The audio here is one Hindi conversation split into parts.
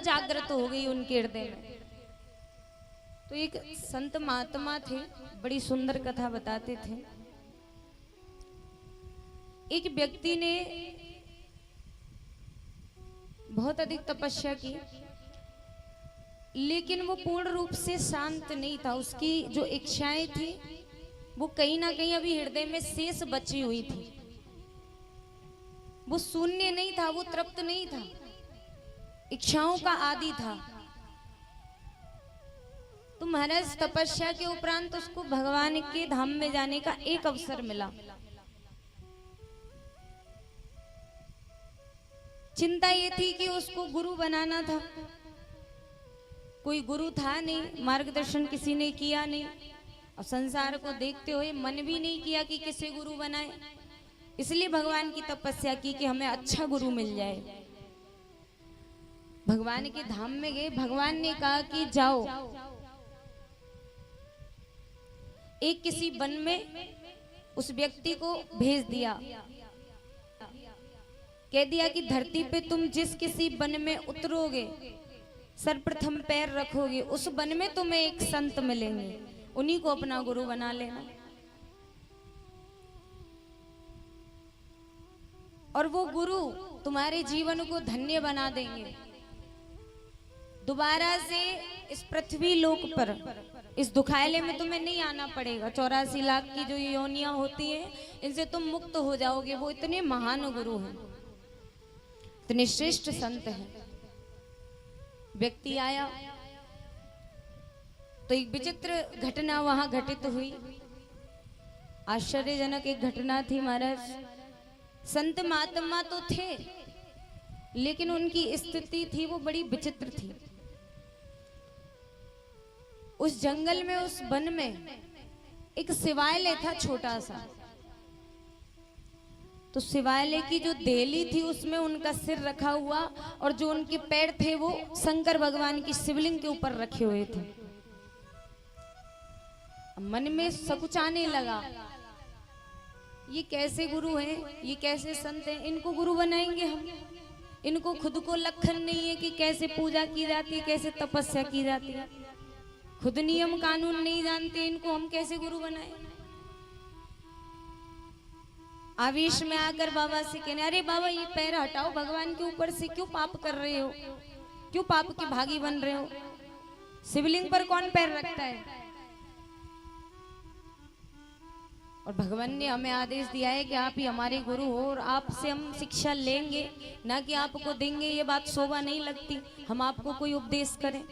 जागृत हो गई उनके हृदय में। तो एक संत महात्मा थे, बड़ी सुंदर कथा बताते थे। एक व्यक्ति ने बहुत अधिक तपस्या की, लेकिन वो पूर्ण रूप से शांत नहीं था। उसकी जो इच्छाएं थी वो कहीं ना कहीं अभी हृदय में शेष बची हुई थी। वो शून्य नहीं था, वो तृप्त नहीं था, इच्छाओं का आदि था। तो महाराज तपस्या के उपरांत उसको भगवान के धाम में जाने का एक अवसर मिला। चिंता ये थी कि उसको गुरु बनाना था, कोई गुरु था नहीं, मार्गदर्शन किसी ने किया नहीं, और संसार को देखते हुए मन भी नहीं किया कि किसे गुरु बनाए। इसलिए भगवान की तपस्या की कि हमें अच्छा गुरु मिल जाए। भगवान के धाम में गए, भगवान ने कहा कि जाओ एक किसी वन में उस व्यक्ति को भेज दिया, कह दिया कि धरती पे तुम जिस किसी वन में उतरोगे, सर्वप्रथम पैर रखोगे, उस वन में तुम्हें एक संत मिलेंगे, उन्हीं को अपना गुरु बना लेना। और वो गुरु तुम्हारे जीवन को धन्य बना देंगे। दोबारा से इस पृथ्वी लोक पर इस दुखायले में तुम्हें नहीं आना पड़ेगा। 84 लाख की जो योनियां होती हैं, इनसे तुम मुक्त हो जाओगे। वो इतने महान गुरु हैं, इतने श्रेष्ठ संत हैं। व्यक्ति आया तो एक विचित्र घटना वहां घटित हुई। आश्चर्यजनक एक घटना थी महाराज। संत महात्मा तो थे, लेकिन उनकी स्थिति थी वो बड़ी विचित्र थी। उस जंगल में, उस वन में एक शिवालय था छोटा सा। तो शिवालय की जो देली थी उसमें उनका सिर रखा हुआ, और जो उनके पैर थे वो शंकर भगवान की शिवलिंग के ऊपर रखे हुए थे। मन में सकुचाने लगा, ये कैसे गुरु हैं, ये कैसे संत हैं, इनको गुरु बनाएंगे हम? इनको खुद को लक्षण नहीं है कि कैसे पूजा की जाती है, कैसे तपस्या की जाती है, खुद नियम कानून नहीं जानते, इनको हम कैसे गुरु बनाए? आवेश में आकर बाबा से कहने, अरे बाबा ये पैर हटाओ भगवान के ऊपर से, क्यों पाप कर रहे हो, क्यों पाप के भागी बन रहे हो? शिवलिंग पर कौन पैर रखता है? और भगवान ने हमें आदेश दिया है कि आप ही हमारे गुरु हो, और आपसे हम शिक्षा लेंगे, ना कि आपको देंगे। ये बात शोभा नहीं लगती हम आपको कोई उपदेश करें।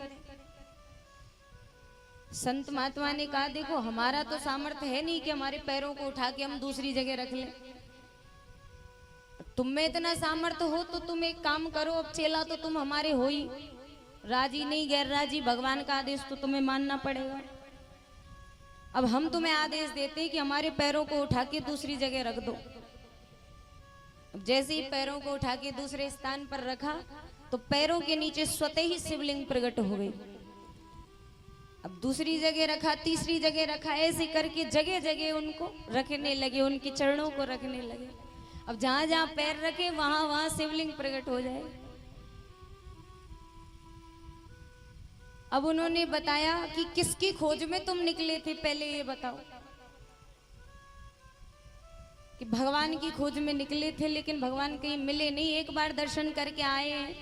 संत महात्मा ने कहा, देखो हमारा तो सामर्थ्य है नहीं कि हमारे पैरों को उठा के हम दूसरी जगह रख लें। तुम में इतना सामर्थ्य हो तो तुम एक काम करो, अब चेला तो तुम हमारे हो ही, राजी नहीं गैर राजी, भगवान का आदेश तो तुम्हें मानना पड़ेगा। अब हम तुम्हें आदेश देते हैं कि हमारे पैरों को उठा के दूसरी जगह रख दो। अब जैसे ही पैरों को उठा के दूसरे स्थान पर रखा तो पैरों के नीचे स्वतः ही शिवलिंग प्रकट हो गई। अब दूसरी जगह रखा, तीसरी जगह रखा, ऐसे करके जगह जगह उनको रखने लगे, उनके चरणों को रखने लगे। अब जहां जहां पैर रखे वहां वहां शिवलिंग प्रकट हो जाए। अब उन्होंने बताया कि किसकी खोज में तुम निकले थे, पहले ये बताओ। कि भगवान की खोज में निकले थे, लेकिन भगवान कहीं मिले नहीं, एक बार दर्शन करके आए हैं।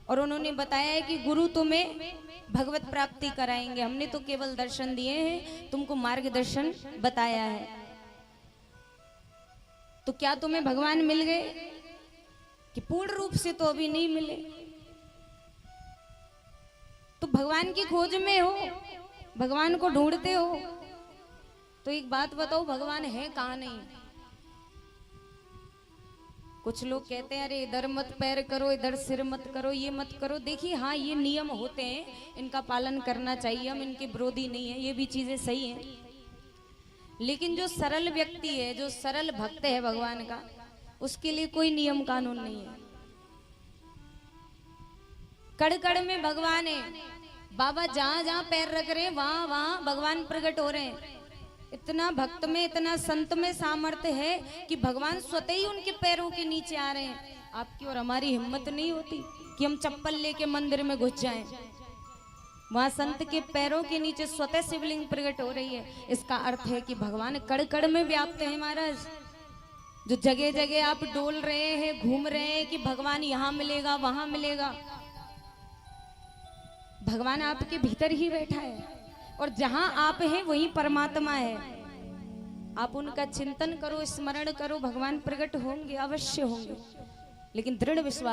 और उन्होंने बताया है कि गुरु तुम्हें भगवत प्राप्ति कराएंगे, हमने तो केवल दर्शन दिए हैं, तुमको मार्गदर्शन बताया है। तो क्या तुम्हें भगवान मिल गए? कि पूर्ण रूप से तो अभी नहीं मिले। तो भगवान की खोज में हो, भगवान को ढूंढते हो, तो एक बात बताओ, भगवान है कहाँ? नहीं। कुछ लोग कहते हैं अरे इधर मत पैर करो, इधर सिर मत करो, ये मत करो। देखिए हाँ, ये नियम होते हैं, इनका पालन करना चाहिए, हम इनके विरोधी नहीं है, ये भी चीजें सही हैं। लेकिन जो सरल व्यक्ति है, जो सरल भक्त है भगवान का, उसके लिए कोई नियम कानून नहीं है। कड़ कड़ में भगवान है। बाबा जहां जहां पैर रख रहे हैं वहां वहां भगवान प्रकट हो रहे हैं। इतना भक्त में, इतना संत में सामर्थ्य है कि भगवान स्वतः ही उनके पैरों के नीचे आ रहे हैं। आपकी और हमारी हिम्मत नहीं होती कि हम चप्पल लेके मंदिर में घुस जाएं। वहां संत के पैरों के नीचे स्वतः शिवलिंग प्रकट हो रही है। इसका अर्थ है कि भगवान कड़ कड़ में व्याप्त है महाराज। जो जगह जगह आप डोल रहे हैं, घूम रहे हैं कि भगवान यहाँ मिलेगा वहां मिलेगा, भगवान आपके भीतर ही बैठा है और जहां आप हैं वहीं परमात्मा है। आप उनका चिंतन करो, स्मरण करो, भगवान प्रकट होंगे, अवश्य होंगे, लेकिन दृढ़ विश्वास